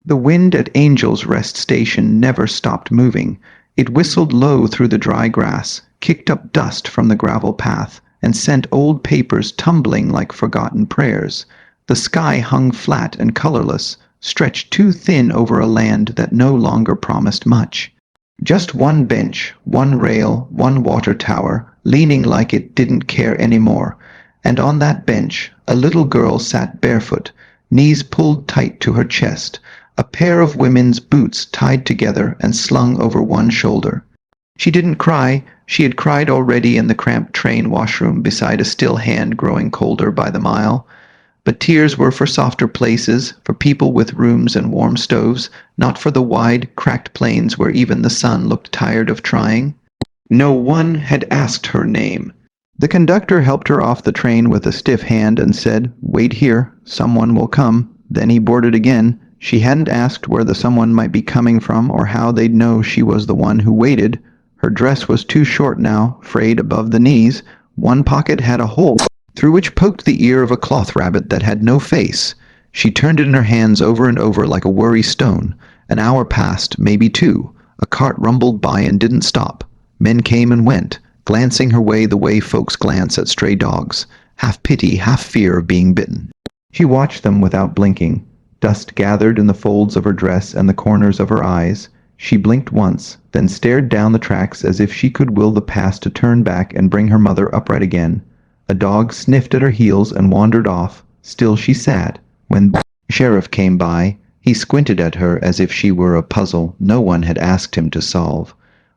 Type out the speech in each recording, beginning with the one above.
The wind at Angel's Rest Station never stopped moving. It whistled low through the dry grass, kicked up dust from the gravel path, and sent old papers tumbling like forgotten prayers. The sky hung flat and colorless, stretched too thin over a land that no longer promised much. Just one bench, one rail, one water tower, leaning like it didn't care anymore. And on that bench, a little girl sat barefoot, knees pulled tight to her chest, a pair of women's boots tied together and slung over one shoulder. She didn't cry. She had cried already in the cramped train washroom beside a still hand growing colder by the mile. But tears were for softer places, for people with rooms and warm stoves, not for the wide, cracked plains where even the sun looked tired of trying. No one had asked her name. The conductor helped her off the train with a stiff hand and said, "Wait here, someone will come." Then he boarded again. She hadn't asked where the someone might be coming from or how they'd know she was the one who waited. Her dress was too short now, frayed above the knees. One pocket had a hole through which poked the ear of a cloth rabbit that had no face. She turned it in her hands over and over like a worry stone. An hour passed, maybe two. A cart rumbled by and didn't stop. Men came and went, glancing her way the way folks glance at stray dogs, half pity, half fear of being bitten. She watched them without blinking. Dust gathered in the folds of her dress and the corners of her eyes. She blinked once, then stared down the tracks as if she could will the past to turn back and bring her mother upright again. A dog sniffed at her heels and wandered off. Still she sat. When the sheriff came by, he squinted at her as if she were a puzzle no one had asked him to solve.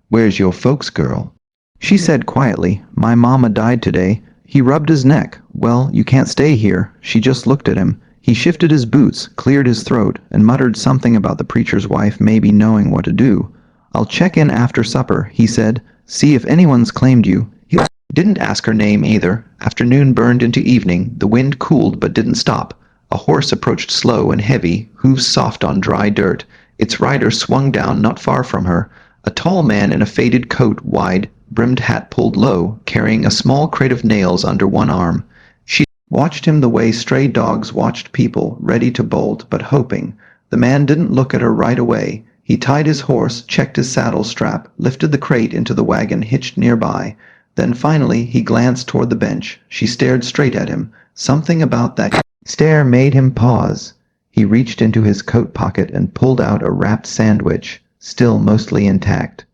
"Where's your folks, girl?" She said quietly, "My mama died today." He rubbed his neck. "Well, you can't stay here." She just looked at him. He shifted his boots, cleared his throat, and muttered something about the preacher's wife maybe knowing what to do. "I'll check in after supper," he said. "See if anyone's claimed you." He didn't ask her name either. Afternoon burned into evening. The wind cooled but didn't stop. A horse approached slow and heavy, hooves soft on dry dirt. Its rider swung down not far from her. A tall man in a faded coat, wide brimmed hat pulled low, carrying a small crate of nails under one arm. She watched him the way stray dogs watched people, ready to bolt, but hoping. The man didn't look at her right away. He tied his horse, checked his saddle strap, lifted the crate into the wagon hitched nearby. Then finally he glanced toward the bench. She stared straight at him. Something about that stare made him pause. He reached into his coat pocket and pulled out a wrapped sandwich, still mostly intact.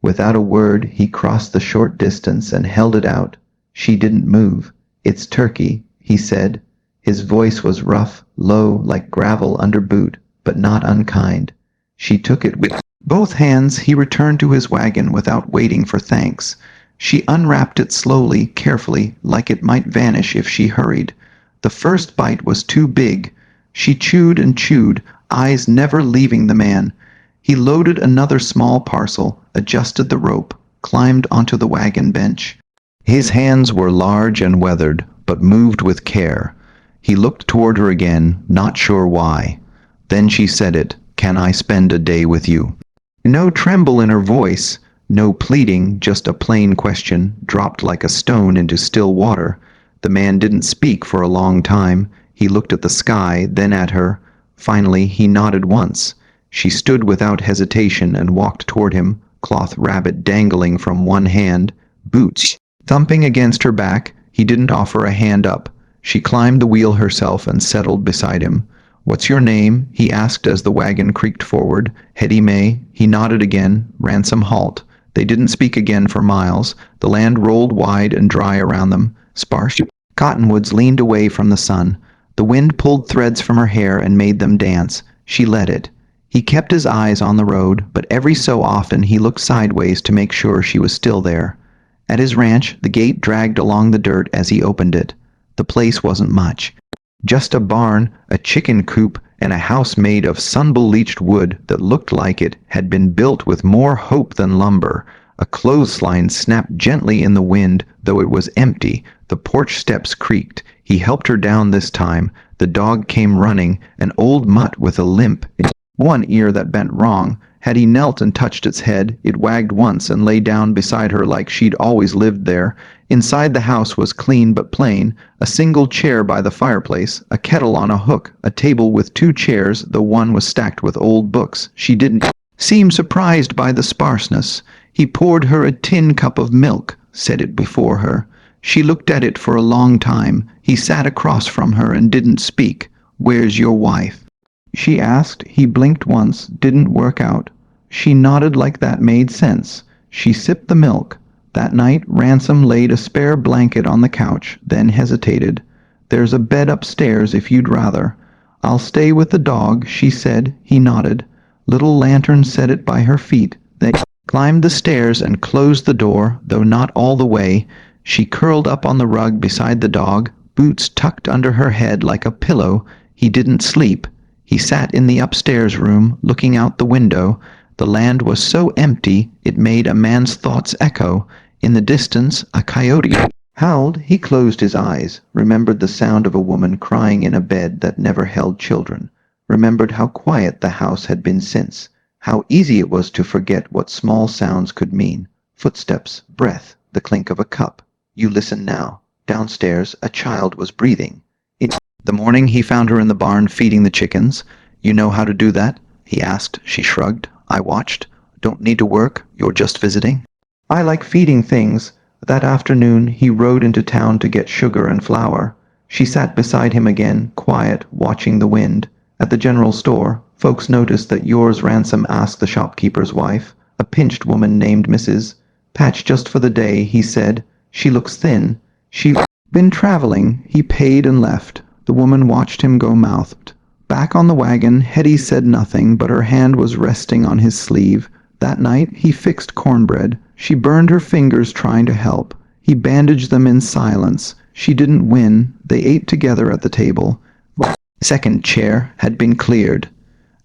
Without a word, he crossed the short distance and held it out. She didn't move. "It's turkey," he said. His voice was rough, low, like gravel under boot, but not unkind. She took it with both hands. He returned to his wagon without waiting for thanks. She unwrapped it slowly, carefully, like it might vanish if she hurried. The first bite was too big. She chewed and chewed, eyes never leaving the man. He loaded another small parcel, adjusted the rope, climbed onto the wagon bench. His hands were large and weathered, but moved with care. He looked toward her again, not sure why. Then she said it, "Can I spend a day with you?" No tremble in her voice, no pleading, just a plain question, dropped like a stone into still water. The man didn't speak for a long time. He looked at the sky, then at her. Finally, he nodded once. She stood without hesitation and walked toward him, cloth rabbit dangling from one hand, boots thumping against her back. He didn't offer a hand up. She climbed the wheel herself and settled beside him. "What's your name?" he asked as the wagon creaked forward. "Hetty May." He nodded again. Ransom halt. They didn't speak again for miles. The land rolled wide and dry around them. Sparse cottonwoods leaned away from the sun. The wind pulled threads from her hair and made them dance. She let it. He kept his eyes on the road, but every so often he looked sideways to make sure she was still there. At his ranch, the gate dragged along the dirt as he opened it. The place wasn't much. Just a barn, a chicken coop, and a house made of sun-bleached wood that looked like it had been built with more hope than lumber. A clothesline snapped gently in the wind, though it was empty. The porch steps creaked. He helped her down this time. The dog came running, an old mutt with a limp in one ear that bent wrong, Hetty knelt and touched its head. It wagged once and lay down beside her like she'd always lived there. Inside the house was clean but plain, a single chair by the fireplace, a kettle on a hook, a table with two chairs, the one was stacked with old books. She didn't seem surprised by the sparseness. He poured her a tin cup of milk, set it before her. She looked at it for a long time. He sat across from her and didn't speak. "Where's your wife?" she asked. He blinked once, didn't work out. She nodded like that made sense. She sipped the milk. That night, Ransom laid a spare blanket on the couch, then hesitated. "There's a bed upstairs if you'd rather." "I'll stay with the dog," she said. He nodded. Little Lantern set it by her feet. They climbed the stairs and closed the door, though not all the way. She curled up on the rug beside the dog, Boots tucked under her head like a pillow. He didn't sleep. He sat in the upstairs room, looking out the window. The land was so empty it made a man's thoughts echo. In the distance, a coyote howled. He closed his eyes, remembered the sound of a woman crying in a bed that never held children, remembered how quiet the house had been since, how easy it was to forget what small sounds could mean. Footsteps, breath, the clink of a cup. You listen now. Downstairs, a child was breathing. In the morning, he found her in the barn feeding the chickens. "You know how to do that?" he asked. She shrugged. "I watched. Don't need to work. You're just visiting." "I like feeding things." That afternoon, he rode into town to get sugar and flour. She sat beside him again, quiet, watching the wind. At the general store, folks noticed that yours Ransom asked the shopkeeper's wife, a pinched woman named Mrs. Patch just for the day, he said. "She looks thin." She'd been traveling. He paid and left. The woman watched him go mouthed. Back on the wagon, Hetty said nothing, but her hand was resting on his sleeve. That night, he fixed cornbread. She burned her fingers trying to help. He bandaged them in silence. She didn't win. They ate together at the table. The second chair had been cleared.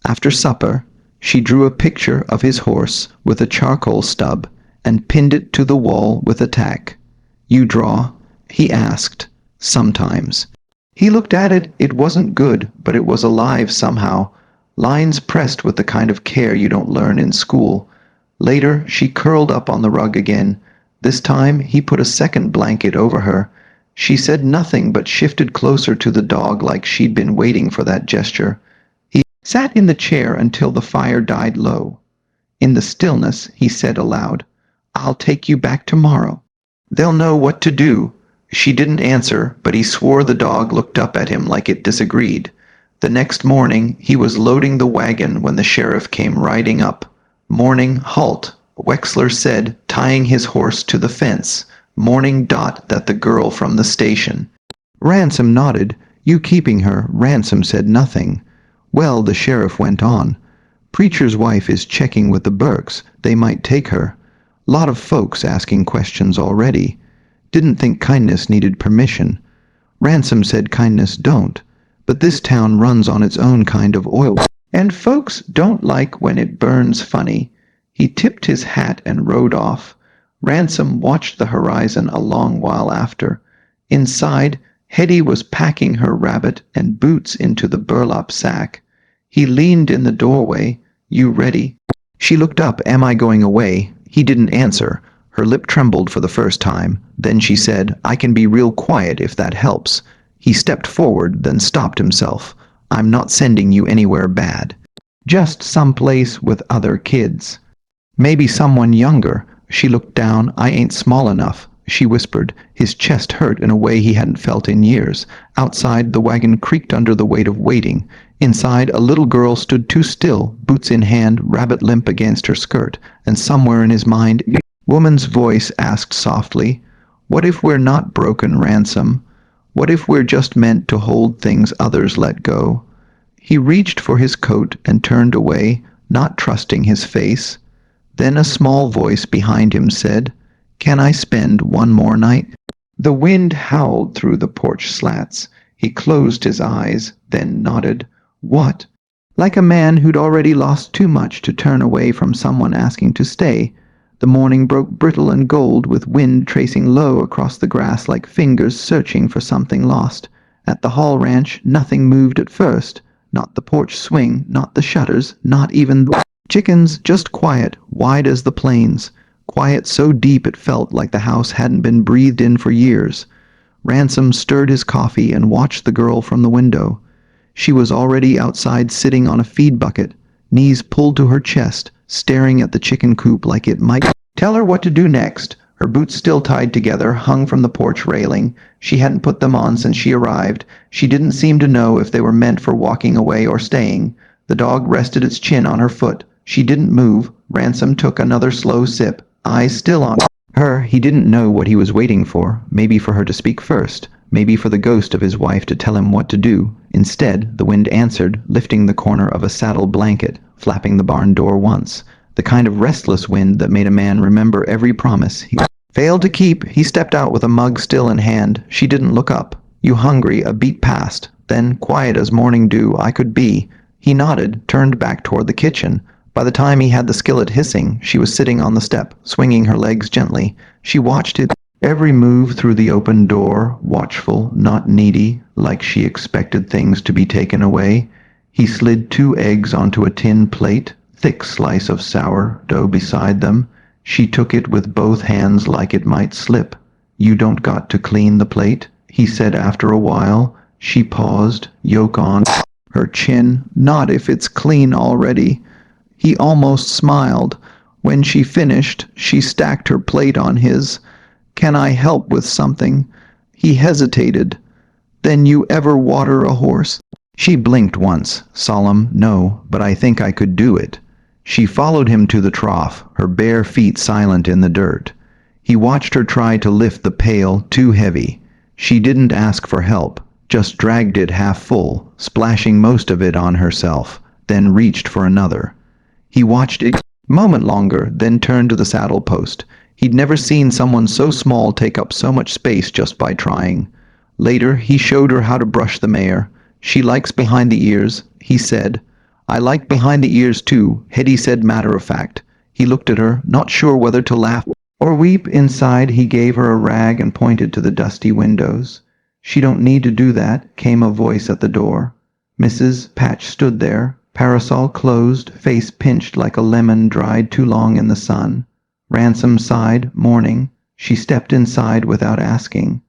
After supper, she drew a picture of his horse with a charcoal stub and pinned it to the wall with a tack. "You draw?" he asked. "Sometimes." He looked at it. It wasn't good, but it was alive somehow. Lines pressed with the kind of care you don't learn in school. Later, she curled up on the rug again. This time, he put a second blanket over her. She said nothing but shifted closer to the dog like she'd been waiting for that gesture. He sat in the chair until the fire died low. In the stillness, he said aloud, "I'll take you back tomorrow. They'll know what to do." She didn't answer, but he swore the dog looked up at him like it disagreed. The next morning, he was loading the wagon when the sheriff came riding up. "Morning, halt," Wexler said, tying his horse to the fence. "Morning dot that the girl from the station." Ransom nodded. "You keeping her?" Ransom said nothing. "Well," the sheriff went on, "Preacher's wife is checking with the Burkes. They might take her. Lot of folks asking questions already. Didn't think kindness needed permission." Ransom said kindness don't, but this town runs on its own kind of oil, and folks don't like when it burns funny. He tipped his hat and rode off. Ransom watched the horizon a long while after. Inside, Hetty was packing her rabbit and Boots into the burlap sack. He leaned in the doorway. "You ready?" She looked up. "Am I going away?" He didn't answer. Her lip trembled for the first time. Then she said, "I can be real quiet if that helps." He stepped forward, then stopped himself. "I'm not sending you anywhere bad. Just someplace with other kids. Maybe someone younger." She looked down. "I ain't small enough," she whispered. His chest hurt in a way he hadn't felt in years. Outside, the wagon creaked under the weight of waiting. Inside, a little girl stood too still, boots in hand, rabbit limp against her skirt, and somewhere in his mind, woman's voice asked softly, "What if we're not broken, Ransom? What if we're just meant to hold things others let go?" He reached for his coat and turned away, not trusting his face. Then a small voice behind him said, "Can I spend one more night?" The wind howled through the porch slats. He closed his eyes, then nodded. "What?" Like a man who'd already lost too much to turn away from someone asking to stay. The morning broke brittle and gold, with wind tracing low across the grass like fingers searching for something lost. At the Hall Ranch, nothing moved at first. Not the porch swing, not the shutters, not even the Chickens just quiet, wide as the plains. Quiet so deep it felt like the house hadn't been breathed in for years. Ransom stirred his coffee and watched the girl from the window. She was already outside sitting on a feed bucket, knees pulled to her chest, staring at the chicken coop like it might tell her what to do next. Her boots still tied together, hung from the porch railing. She hadn't put them on since she arrived. She didn't seem to know if they were meant for walking away or staying. The dog rested its chin on her foot. She didn't move. Ransom took another slow sip, eyes still on her. He didn't know what he was waiting for. Maybe for her to speak first. Maybe for the ghost of his wife to tell him what to do. Instead, the wind answered, lifting the corner of a saddle blanket, flapping the barn door once. The kind of restless wind that made a man remember every promise he failed to keep. He stepped out with a mug still in hand. She didn't look up. "You hungry?" A beat passed. Then, quiet as morning dew I could be. He nodded, turned back toward the kitchen. By the time he had the skillet hissing, she was sitting on the step, swinging her legs gently. She watched his every move through the open door, watchful, not needy, like she expected things to be taken away. He slid 2 eggs onto a tin plate, thick slice of sourdough beside them. She took it with both hands like it might slip. "You don't got to clean the plate," he said after a while. She paused, yolk on her chin. "Not if it's clean already." He almost smiled. When she finished, she stacked her plate on his. "Can I help with something?" He hesitated. "Then you ever water a horse?" She blinked once, solemn, "No, but I think I could do it." She followed him to the trough, her bare feet silent in the dirt. He watched her try to lift the pail, too heavy. She didn't ask for help, just dragged it half full, splashing most of it on herself, then reached for another. He watched it a moment longer, then turned to the saddle post. He'd never seen someone so small take up so much space just by trying. Later, he showed her how to brush the mare. "She likes behind the ears," he said. "I like behind the ears too," Hetty said matter of fact. He looked at her, not sure whether to laugh or weep. Inside, he gave her a rag and pointed to the dusty windows. "She don't need to do that," came a voice at the door. Mrs. Patch stood there, parasol closed, face pinched like a lemon dried too long in the sun. Ransom sighed, mourning. She stepped inside without asking.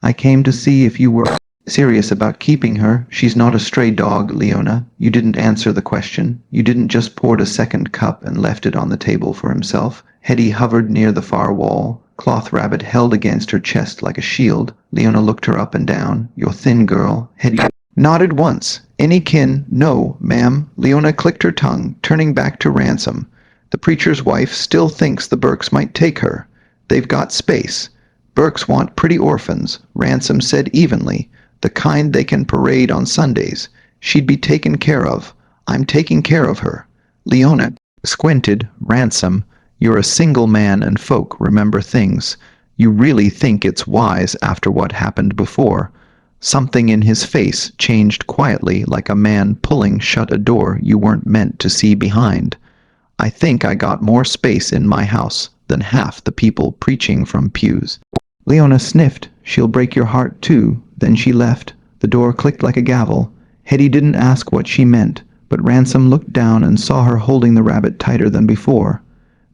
"I came to see if you were serious about keeping her. She's not a stray dog, Leona." You didn't answer the question. You didn't just poured a second cup and left it on the table for himself. Hetty hovered near the far wall, cloth rabbit held against her chest like a shield. Leona looked her up and down. "You're thin, girl." Hetty nodded once. "Any kin?" "No, ma'am." Leona clicked her tongue, turning back to Ransom. "The preacher's wife still thinks the Burkes might take her. They've got space. Burkes want pretty orphans," Ransom said evenly. "The kind they can parade on Sundays. She'd be taken care of. I'm taking care of her." Leona squinted. "Ransom, you're a single man and folk remember things. You really think it's wise after what happened before?" Something in his face changed quietly, like a man pulling shut a door you weren't meant to see behind. "I think I got more space in my house than half the people preaching from pews." Leona sniffed. "She'll break your heart too." Then she left. The door clicked like a gavel. Hetty didn't ask what she meant, but Ransom looked down and saw her holding the rabbit tighter than before.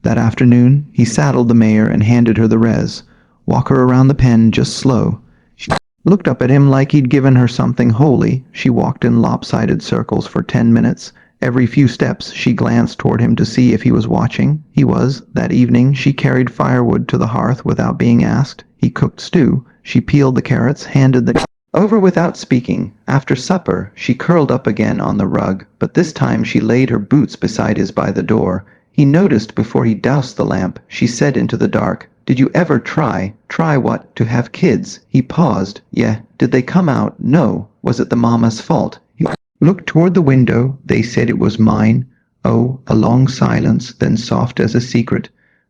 That afternoon, he saddled the mare and handed her the res. "Walk her around the pen, just slow." She looked up at him like he'd given her something holy. She walked in lopsided circles for 10 minutes. Every few steps, she glanced toward him to see if he was watching. He was. That evening, she carried firewood to the hearth without being asked. He cooked stew. She peeled the carrots, handed the over without speaking. After supper, she curled up again on the rug, but this time she laid her boots beside his by the door. He noticed before he doused the lamp. She said into the dark, "Did you ever try?" "Try what?" "To have kids." He paused. "Yeah." "Did they come out?" "No." "Was it the mama's fault?" He looked toward the window. "They said it was mine." Oh, a long silence, then soft as a secret.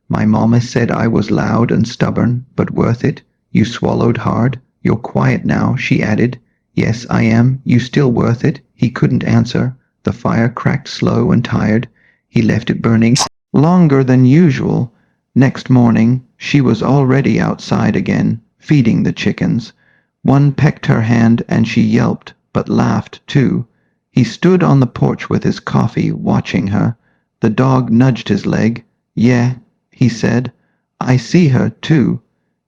"My mama said I was loud and stubborn, but worth it." You swallowed hard. "You're quiet now," she added. "Yes, I am." "You still worth it?" He couldn't answer. The fire cracked slow and tired. He left it burning longer than usual. Next morning, she was already outside again, feeding the chickens. One pecked her hand and she yelped, but laughed too. He stood on the porch with his coffee, watching her. The dog nudged his leg. "Yeah," he said. "I see her, too.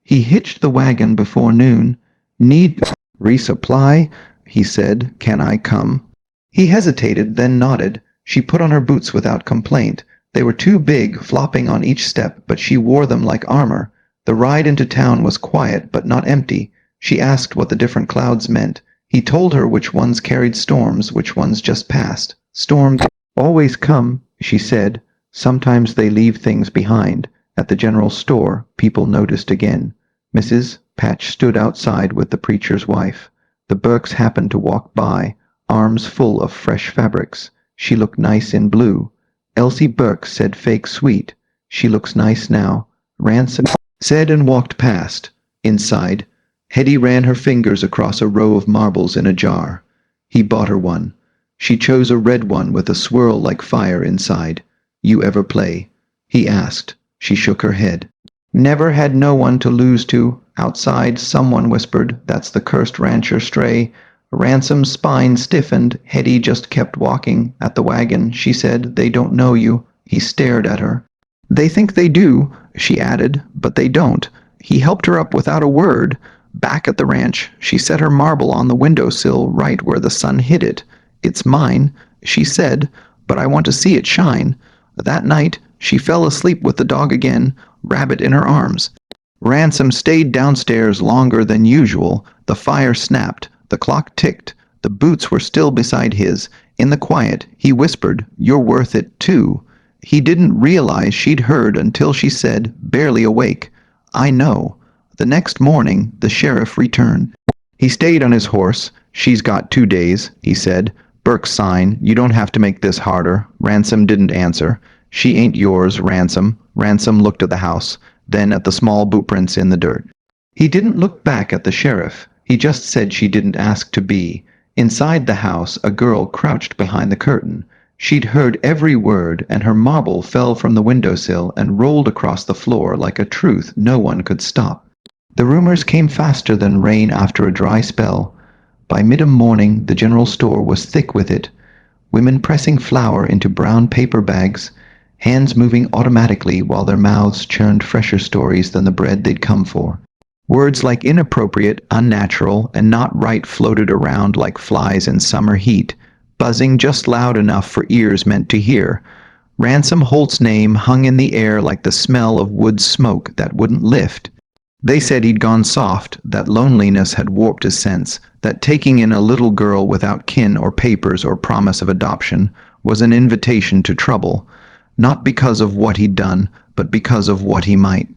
He hitched the wagon before noon. Need resupply?" he said. "Can I come?" He hesitated, then nodded. She put on her boots without complaint. They were too big, flopping on each step, but she wore them like armor. The ride into town was quiet, but not empty. She asked what the different clouds meant. He told her which ones carried storms, which ones just passed. "Storms always come," she said. "Sometimes they leave things behind." At the general store, people noticed again. Mrs. Patch stood outside with the preacher's wife. The Burkes happened to walk by, arms full of fresh fabrics. She looked nice in blue. Elsie Burke said fake sweet. "She looks nice now," Ransom said and walked past. Inside, Hetty ran her fingers across a row of marbles in a jar. He bought her one. She chose a red one with a swirl like fire inside. "You ever play?" he asked. She shook her head. "Never had no one to lose to." Outside, someone whispered, "That's the cursed rancher stray." Ransom's spine stiffened. Hetty just kept walking. At the wagon, she said, "They don't know you." He stared at her. "They think they do," she added, "but they don't." He helped her up without a word. Back at the ranch, she set her marble on the windowsill right where the sun hit it. "It's mine," she said, "but I want to see it shine." That night, she fell asleep with the dog again, Rabbit in her arms. Ransom stayed downstairs longer than usual. The fire snapped. The clock ticked. The boots were still beside his. In the quiet, he whispered, "You're worth it, too." He didn't realize she'd heard until she said, barely awake, "I know." The next morning, the sheriff returned. He stayed on his horse. "She's got 2 days," he said. "Burke's sign. You don't have to make this harder." Ransom didn't answer. "She ain't yours, Ransom." Ransom looked at the house, then at the small bootprints in the dirt. He didn't look back at the sheriff. He just said she didn't ask to be. Inside the house, a girl crouched behind the curtain. She'd heard every word, and her marble fell from the windowsill and rolled across the floor like a truth no one could stop. The rumors came faster than rain after a dry spell. By mid-morning, the general store was thick with it. Women pressing flour into brown paper bags, hands moving automatically while their mouths churned fresher stories than the bread they'd come for. Words like inappropriate, unnatural, and not right floated around like flies in summer heat, buzzing just loud enough for ears meant to hear. Ransom Holt's name hung in the air like the smell of wood smoke that wouldn't lift. They said he'd gone soft, that loneliness had warped his sense, that taking in a little girl without kin or papers or promise of adoption was an invitation to trouble, not because of what he'd done, but because of what he might.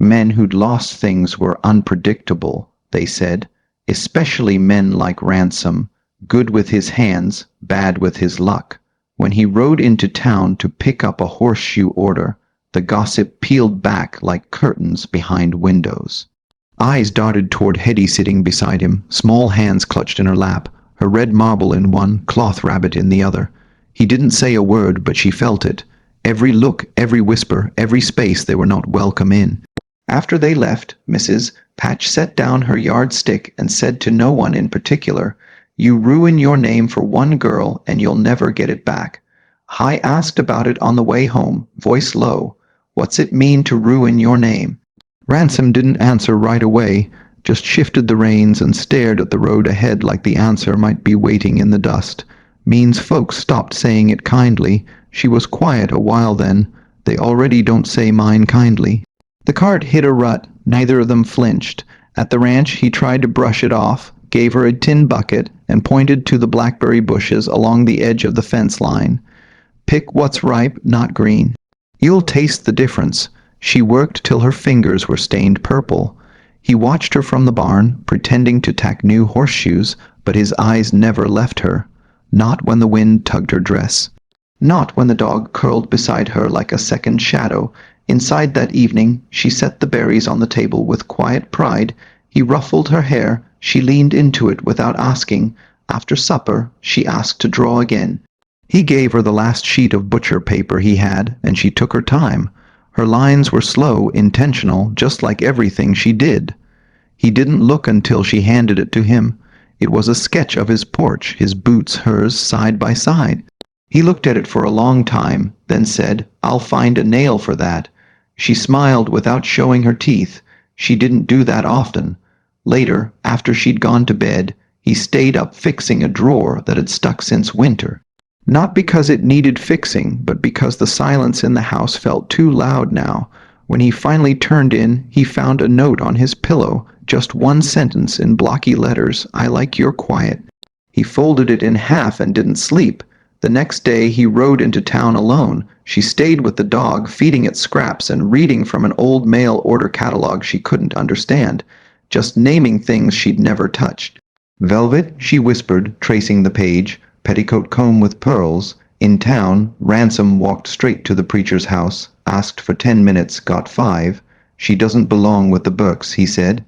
Men who'd lost things were unpredictable, they said, especially men like Ransom, good with his hands, bad with his luck. When he rode into town to pick up a horseshoe order, the gossip peeled back like curtains behind windows. Eyes darted toward Hetty sitting beside him, small hands clutched in her lap, her red marble in one, cloth rabbit in the other. He didn't say a word, but she felt it. Every look, every whisper, every space they were not welcome in. After they left, Mrs. Patch set down her yardstick and said to no one in particular, "You ruin your name for one girl and you'll never get it back." I asked about it on the way home, voice low. "What's it mean to ruin your name?" Ransom didn't answer right away, just shifted the reins and stared at the road ahead like the answer might be waiting in the dust. Means folks stopped saying it kindly. She was quiet a while then. "They already don't say mine kindly." The cart hit a rut. Neither of them flinched. At the ranch, he tried to brush it off, gave her a tin bucket, and pointed to the blackberry bushes along the edge of the fence line. "Pick what's ripe, not green. You'll taste the difference." She worked till her fingers were stained purple. He watched her from the barn, pretending to tack new horseshoes, but his eyes never left her. Not when the wind tugged her dress. Not when the dog curled beside her like a second shadow. Inside that evening, she set the berries on the table with quiet pride. He ruffled her hair. She leaned into it without asking. After supper, she asked to draw again. He gave her the last sheet of butcher paper he had, and she took her time. Her lines were slow, intentional, just like everything she did. He didn't look until she handed it to him. It was a sketch of his porch, his boots hers side by side. He looked at it for a long time, then said, "I'll find a nail for that." She smiled without showing her teeth. She didn't do that often. Later, after she'd gone to bed, he stayed up fixing a drawer that had stuck since winter. Not because it needed fixing, but because the silence in the house felt too loud now. When he finally turned in, he found a note on his pillow, just one sentence in blocky letters, "I like your quiet." He folded it in half and didn't sleep. The next day he rode into town alone. She stayed with the dog, feeding it scraps and reading from an old mail order catalog she couldn't understand, just naming things she'd never touched. "Velvet," she whispered, tracing the page. "Petticoat comb with pearls." In town, Ransom walked straight to the preacher's house, asked for 10 minutes, got 5. "She doesn't belong with the Burkes," he said.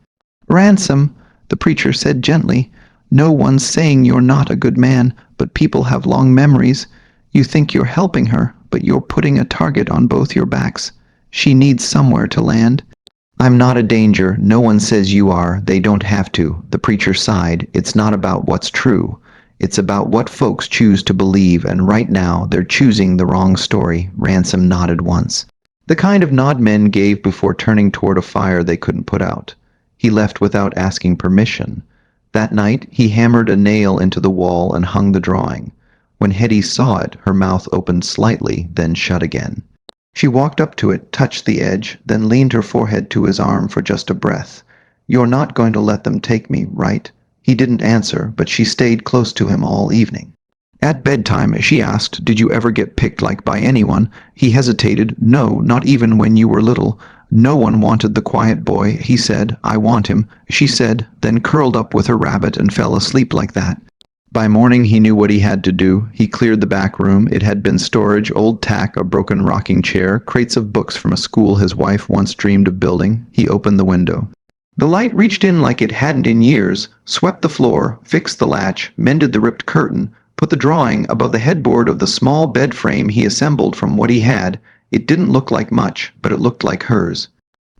"Ransom," the preacher said gently, "no one's saying you're not a good man, but people have long memories. You think you're helping her, but you're putting a target on both your backs. She needs somewhere to land." "I'm not a danger. No one says you are. They don't have to." The preacher sighed. "It's not about what's true. It's about what folks choose to believe, and right now they're choosing the wrong story." Ransom nodded once. The kind of nod men gave before turning toward a fire they couldn't put out. He left without asking permission. That night he hammered a nail into the wall and hung the drawing. When Hetty saw it, her mouth opened slightly, then shut again. She walked up to it, touched the edge, then leaned her forehead to his arm for just a breath. "You're not going to let them take me, right?" He didn't answer, but she stayed close to him all evening. At bedtime, she asked, "Did you ever get picked like by anyone?" He hesitated. "No, not even when you were little." "No one wanted the quiet boy," he said. "I want him," she said, then curled up with her rabbit and fell asleep like that. By morning he knew what he had to do. He cleared the back room. It had been storage, old tack, a broken rocking chair, crates of books from a school his wife once dreamed of building. He opened the window. The light reached in like it hadn't in years, swept the floor, fixed the latch, mended the ripped curtain, put the drawing above the headboard of the small bed frame he assembled from what he had. It didn't look like much, but it looked like hers.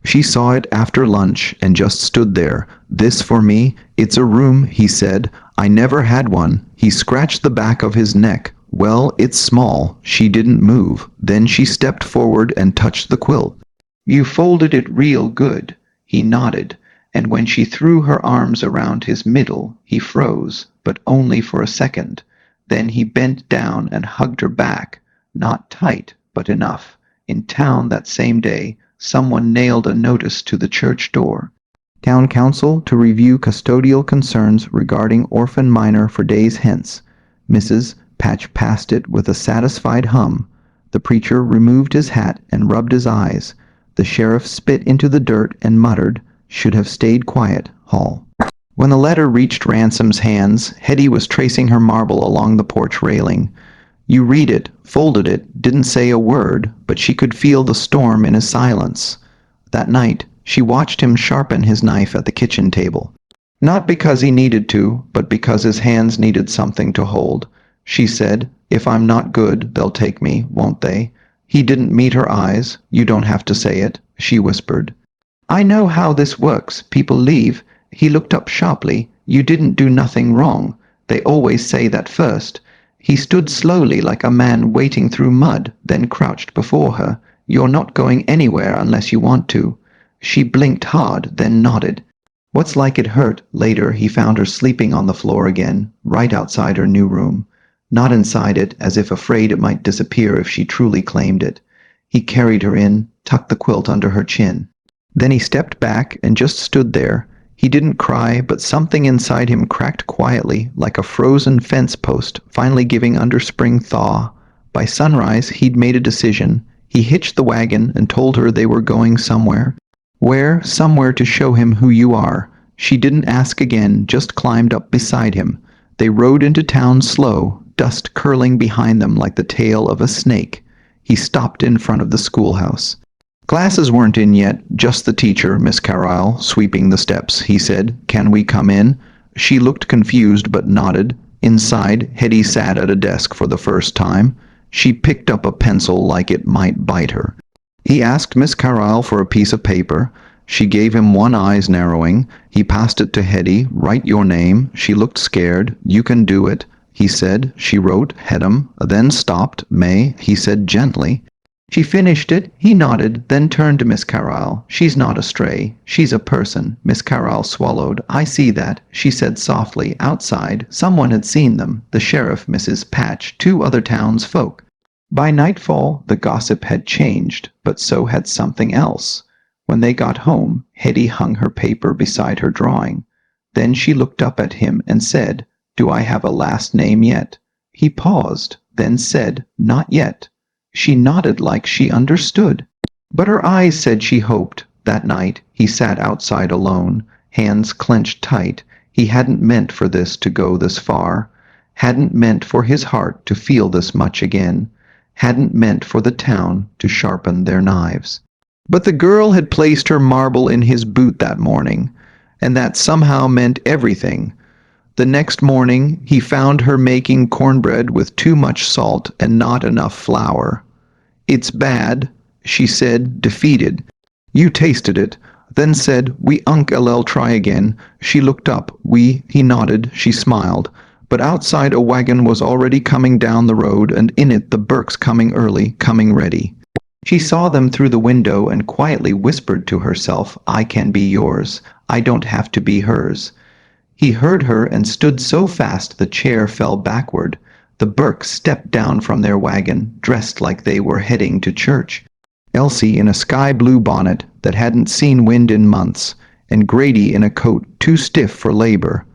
She saw it after lunch and just stood there. "This for me? It's a room," he said. "I never had one." He scratched the back of his neck. "Well, it's small." She didn't move. Then she stepped forward and touched the quilt. "You folded it real good." He nodded, and when she threw her arms around his middle, he froze, but only for a second. Then he bent down and hugged her back. Not tight, but enough. In town that same day, someone nailed a notice to the church door. "Town Council to review custodial concerns regarding orphan minor for days hence." Mrs. Patch passed it with a satisfied hum. The preacher removed his hat and rubbed his eyes. The sheriff spit into the dirt and muttered, "Should have stayed quiet, Hall." When the letter reached Ransom's hands, Hetty was tracing her marble along the porch railing. You read it, folded it, didn't say a word, but she could feel the storm in his silence. That night, she watched him sharpen his knife at the kitchen table. Not because he needed to, but because his hands needed something to hold. She said, "If I'm not good, they'll take me, won't they?" He didn't meet her eyes. "You don't have to say it," she whispered. "I know how this works. People leave." He looked up sharply. "You didn't do nothing wrong. They always say that first." He stood slowly like a man wading through mud, then crouched before her. "You're not going anywhere unless you want to." She blinked hard, then nodded. What's like it hurt. Later, he found her sleeping on the floor again, right outside her new room. Not inside it, as if afraid it might disappear if she truly claimed it. He carried her in, tucked the quilt under her chin. Then he stepped back and just stood there. He didn't cry, but something inside him cracked quietly, like a frozen fence post, finally giving under spring thaw. By sunrise, he'd made a decision. He hitched the wagon and told her they were going somewhere. Where? Somewhere to show him who you are. She didn't ask again, just climbed up beside him. They rode into town slow, dust curling behind them like the tail of a snake. He stopped in front of the schoolhouse. Classes weren't in yet, just the teacher, Miss Carlyle, sweeping the steps. He said, "Can we come in?" She looked confused but nodded. Inside, Hetty sat at a desk for the first time. She picked up a pencil like it might bite her. He asked Miss Carlyle for a piece of paper. She gave him one, eyes narrowing. He passed it to Hetty. "Write your name." She looked scared. "You can do it." he said. She wrote, Hedam, then stopped. May, he said gently. She finished it. He nodded, then turned to Miss Carlyle. She's not a stray. She's a person. Miss Carlyle swallowed. I see that, she said softly. Outside, someone had seen them. The sheriff, Mrs. Patch, 2 other townsfolk. By nightfall, the gossip had changed, but so had something else. When they got home, Hetty hung her paper beside her drawing. Then she looked up at him and said, Do I have a last name yet? He paused, then said, Not yet. She nodded like she understood. But her eyes said she hoped. That night, he sat outside alone, hands clenched tight. He hadn't meant for this to go this far. Hadn't meant for his heart to feel this much again. Hadn't meant for the town to sharpen their knives. But the girl had placed her marble in his boot that morning, and that somehow meant everything. The next morning, he found her making cornbread with too much salt and not enough flour. It's bad, she said, defeated. You tasted it, then said, We ll try again. She looked up. He nodded. She smiled. But outside a wagon was already coming down the road, and in it the Burkes coming early, coming ready. She saw them through the window and quietly whispered to herself, I can be yours. I don't have to be hers. He heard her and stood so fast the chair fell backward. The Burkes stepped down from their wagon, dressed like they were heading to church. Elsie in a sky-blue bonnet that hadn't seen wind in months, and Grady in a coat too stiff for labor.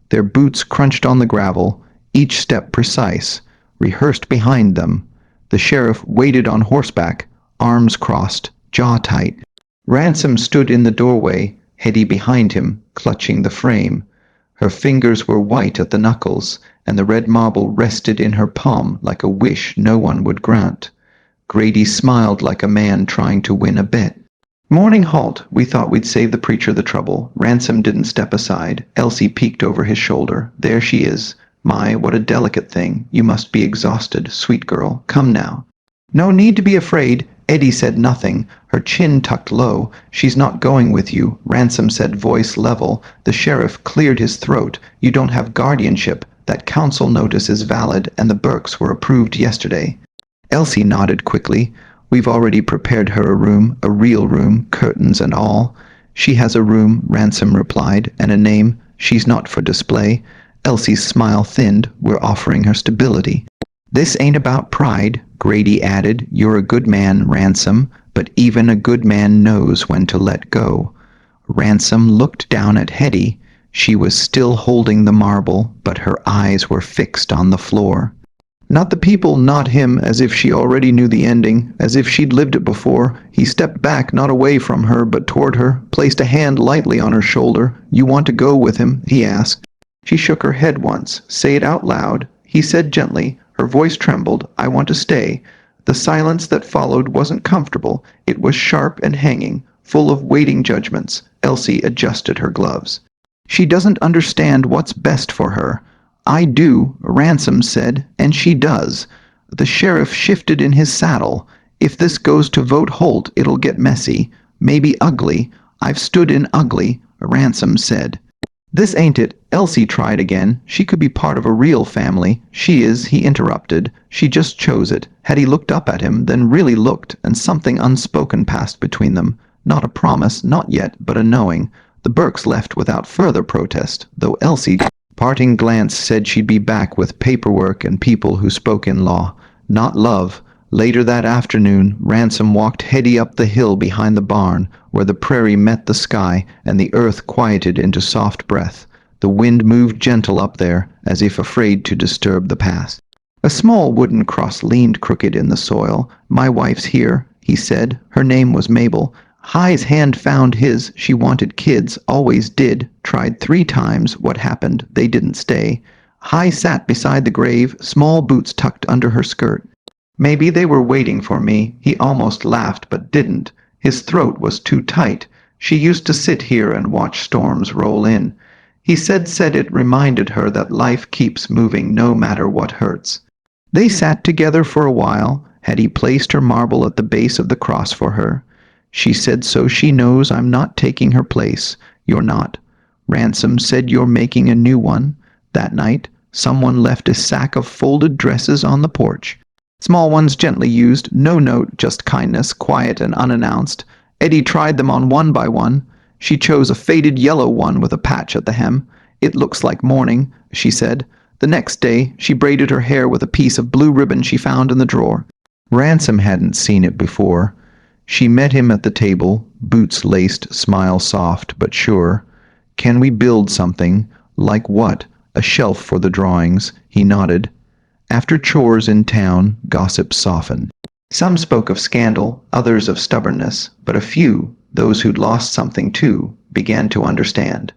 Their boots crunched on the gravel, each step precise, rehearsed behind them. The sheriff waited on horseback, arms crossed, jaw tight. Ransom stood in the doorway, Hetty behind him, clutching the frame. Her fingers were white at the knuckles, and the red marble rested in her palm like a wish no one would grant. Grady smiled like a man trying to win a bet. Morning halt. We thought we'd save the preacher the trouble. Ransom didn't step aside. Elsie peeked over his shoulder. There she is. My, what a delicate thing. You must be exhausted, sweet girl. Come now. No need to be afraid. Eddie said nothing, her chin tucked low. She's not going with you, Ransom said, voice level. The sheriff cleared his throat. You don't have guardianship. That council notice is valid, and the Burkes were approved yesterday. Elsie nodded quickly. We've already prepared her a room, a real room, curtains and all. She has a room, Ransom replied, and a name. She's not for display. Elsie's smile thinned. We're offering her stability. This ain't about pride, Grady added. You're a good man, Ransom, but even a good man knows when to let go. Ransom looked down at Hetty. She was still holding the marble, but her eyes were fixed on the floor. Not the people, not him, as if she already knew the ending, as if she'd lived it before. He stepped back, not away from her, but toward her, placed a hand lightly on her shoulder. You want to go with him? He asked. She shook her head once. Say it out loud. He said gently. Her voice trembled. I want to stay. The silence that followed wasn't comfortable. It was sharp and hanging, full of waiting judgments. Elsie adjusted her gloves. She doesn't understand what's best for her. I do, Ransom said, and she does. The sheriff shifted in his saddle. If this goes to vote Holt, it'll get messy, maybe ugly. I've stood in ugly, Ransom said. This ain't it. Elsie tried again. She could be part of a real family. She is, he interrupted. She just chose it. Had he looked up at him, then really looked, and something unspoken passed between them. Not a promise, not yet, but a knowing. The Burkes left without further protest, though Elsie, parting glance, said she'd be back with paperwork and people who spoke in law. Not love. Later that afternoon, Ransom walked Hetty up the hill behind the barn, where the prairie met the sky and the earth quieted into soft breath. The wind moved gentle up there, as if afraid to disturb the past. A small wooden cross leaned crooked in the soil. My wife's here, he said. Her name was Mabel. High's hand found his. She wanted kids, always did. Tried 3 times. What happened? They didn't stay. High sat beside the grave, small boots tucked under her skirt. Maybe they were waiting for me. He almost laughed, but didn't. His throat was too tight. She used to sit here and watch storms roll in. He said it reminded her that life keeps moving no matter what hurts. They sat together for a while. Hetty placed her marble at the base of the cross for her. She said, so she knows I'm not taking her place. You're not. Ransom said you're making a new one. That night, Someone left a sack of folded dresses on the porch. Small ones gently used, no note, just kindness, quiet and unannounced. Eddie tried them on one by one. She chose a faded yellow one with a patch at the hem. "It looks like mourning," she said. The next day, she braided her hair with a piece of blue ribbon she found in the drawer. Ransom hadn't seen it before. She met him at the table, boots laced, smile soft but sure. "Can we build something?" "Like what?" "A shelf for the drawings." He nodded. After chores in town, gossip softened. Some spoke of scandal, others of stubbornness, but a few, those who'd lost something too, began to understand.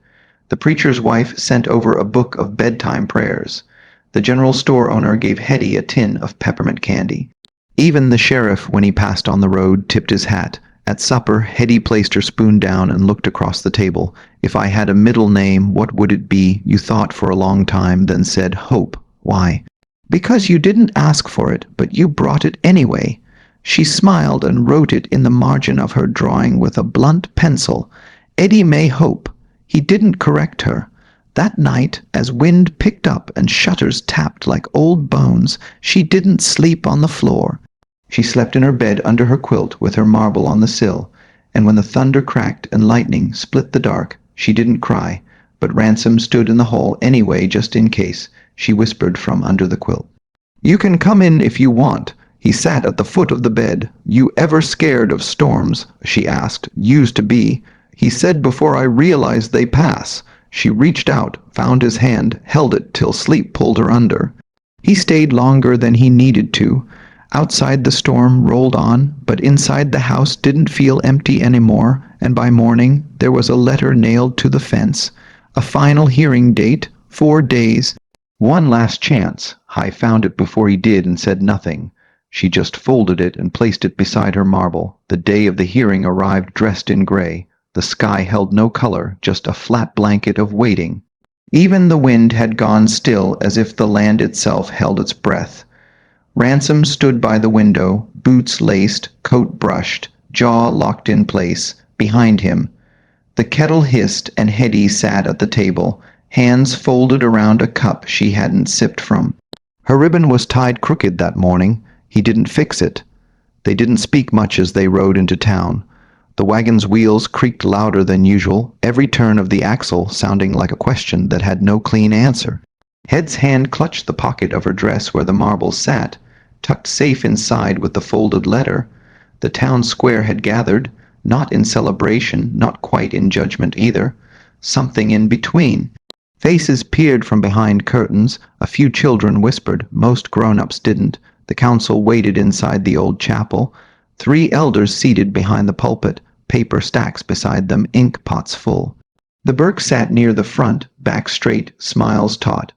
The preacher's wife sent over a book of bedtime prayers. The general store owner gave Hetty a tin of peppermint candy. Even the sheriff, when he passed on the road, tipped his hat. At supper, Hetty placed her spoon down and looked across the table. "If I had a middle name, what would it be?" You thought for a long time, then said, "Hope." "Why?" "Because you didn't ask for it, but you brought it anyway." She smiled and wrote it in the margin of her drawing with a blunt pencil. "Eddie May Hope." He didn't correct her. That night, as wind picked up and shutters tapped like old bones, she didn't sleep on the floor. She slept in her bed under her quilt with her marble on the sill, and when the thunder cracked and lightning split the dark, she didn't cry, but Ransom stood in the hall anyway just in case. She whispered from under the quilt. "You can come in if you want." He sat at the foot of the bed. "You ever scared of storms?" she asked. "Used to be." He said, "Before I realized they pass." She reached out, found his hand, held it till sleep pulled her under. He stayed longer than he needed to. Outside the storm rolled on, but inside the house didn't feel empty anymore, and by morning there was a letter nailed to the fence. A final hearing date, 4 days. One last chance. I found it before he did and said nothing. She just folded it and placed it beside her marble. The day of the hearing arrived dressed in gray. The sky held no color, just a flat blanket of waiting. Even the wind had gone still, as if the land itself held its breath. Ransom stood by the window, boots laced, coat brushed, jaw locked in place, behind him. The kettle hissed and Hetty sat at the table, hands folded around a cup she hadn't sipped from. Her ribbon was tied crooked that morning. He didn't fix it. They didn't speak much as they rode into town. The wagon's wheels creaked louder than usual, every turn of the axle sounding like a question that had no clean answer. Head's hand clutched the pocket of her dress where the marble sat, tucked safe inside with the folded letter. The town square had gathered, not in celebration, not quite in judgment either. Something in between. Faces peered from behind curtains. A few children whispered. Most grown-ups didn't. The council waited inside the old chapel. 3 elders seated behind the pulpit, paper stacks beside them, ink pots full. The Burke sat near the front, back straight, smiles taut.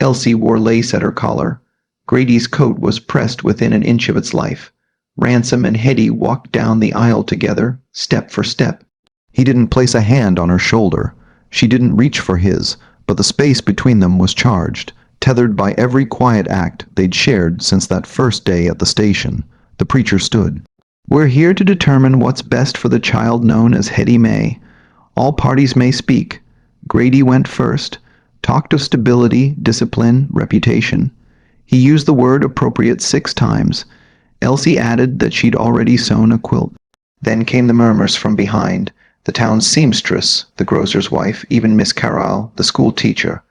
Elsie wore lace at her collar. Grady's coat was pressed within an inch of its life. Ransom and Hetty walked down the aisle together, step for step. He didn't place a hand on her shoulder. She didn't reach for his, but the space between them was charged, tethered by every quiet act they'd shared since that first day at the station. The preacher stood. "We're here to determine what's best for the child known as Hetty May. All parties may speak." Grady went first, talked of stability, discipline, reputation. He used the word appropriate 6 times. Elsie added that she'd already sewn a quilt. Then came the murmurs from behind. The town's seamstress, the grocer's wife, even Miss Carrall, the school teacher.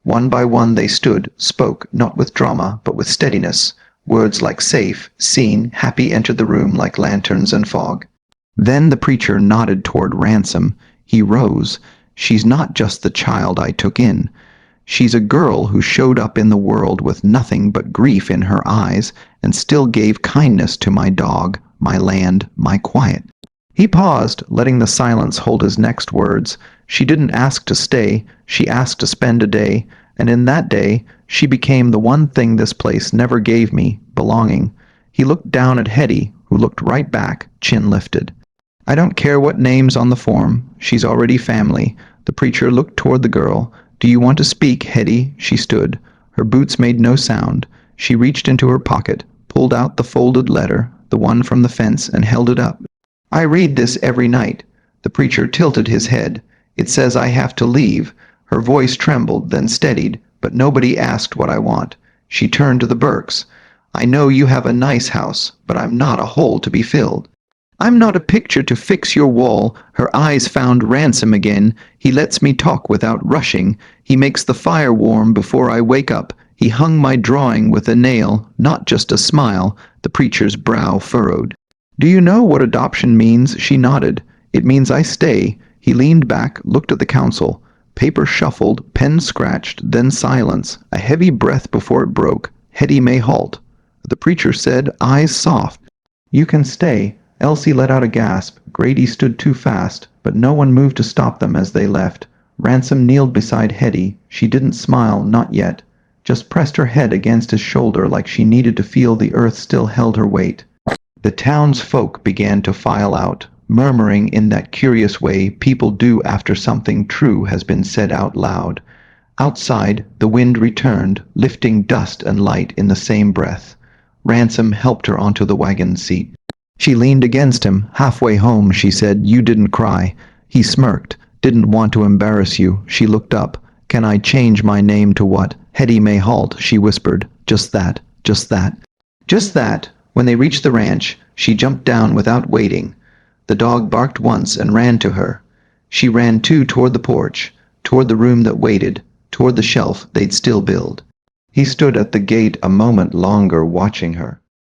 One by one they stood, spoke, not with drama, but with steadiness. Words like safe, seen, happy entered the room like lanterns and fog. Then the preacher nodded toward Ransom. He rose. "She's not just the child I took in. She's a girl who showed up in the world with nothing but grief in her eyes and still gave kindness to my dog, my land, my quiet." He paused, letting the silence hold his next words. "She didn't ask to stay. She asked to spend a day. And in that day, she became the one thing this place never gave me, belonging." He looked down at Hetty, who looked right back, chin lifted. "I don't care what name's on the form. She's already family." The preacher looked toward the girl. "Do you want to speak, Hetty?" She stood. Her boots made no sound. She reached into her pocket, pulled out the folded letter, the one from the fence, and held it up. "I read this every night." The preacher tilted his head. "It says I have to leave." Her voice trembled, then steadied. but nobody asked what I want. She turned to the Burkes. I know you have a nice house, but I'm not a hole to be filled. I'm not a picture to fix your wall. Her eyes found Ransom again. He lets me talk without rushing. He makes the fire warm before I wake up. He hung my drawing with a nail, not just a smile. The preacher's brow furrowed. Do you know what adoption means? She nodded. It means I stay. He leaned back, looked at the council. Paper shuffled, pen scratched, then silence. A heavy breath before it broke. Hetty may halt. The preacher said, eyes soft. You can stay. Elsie let out a gasp. Grady stood too fast, but no one moved to stop them as they left. Ransom kneeled beside Hetty. She didn't smile, not yet. Just pressed her head against his shoulder like she needed to feel the earth still held her weight. The townsfolk began to file out, murmuring in that curious way people do after something true has been said out loud. Outside, the wind returned, lifting dust and light in the same breath. Ransom helped her onto the wagon seat. She leaned against him. Halfway home, she said, You didn't cry. He smirked. Didn't want to embarrass you. She looked up. Can I change my name to what? Hetty may halt, she whispered. Just that. Just that. Just that. When they reached the ranch, she jumped down without waiting. The dog barked once and ran to her. She ran too toward the porch, toward the room that waited, toward the shelf they'd still build. He stood at the gate a moment longer watching her.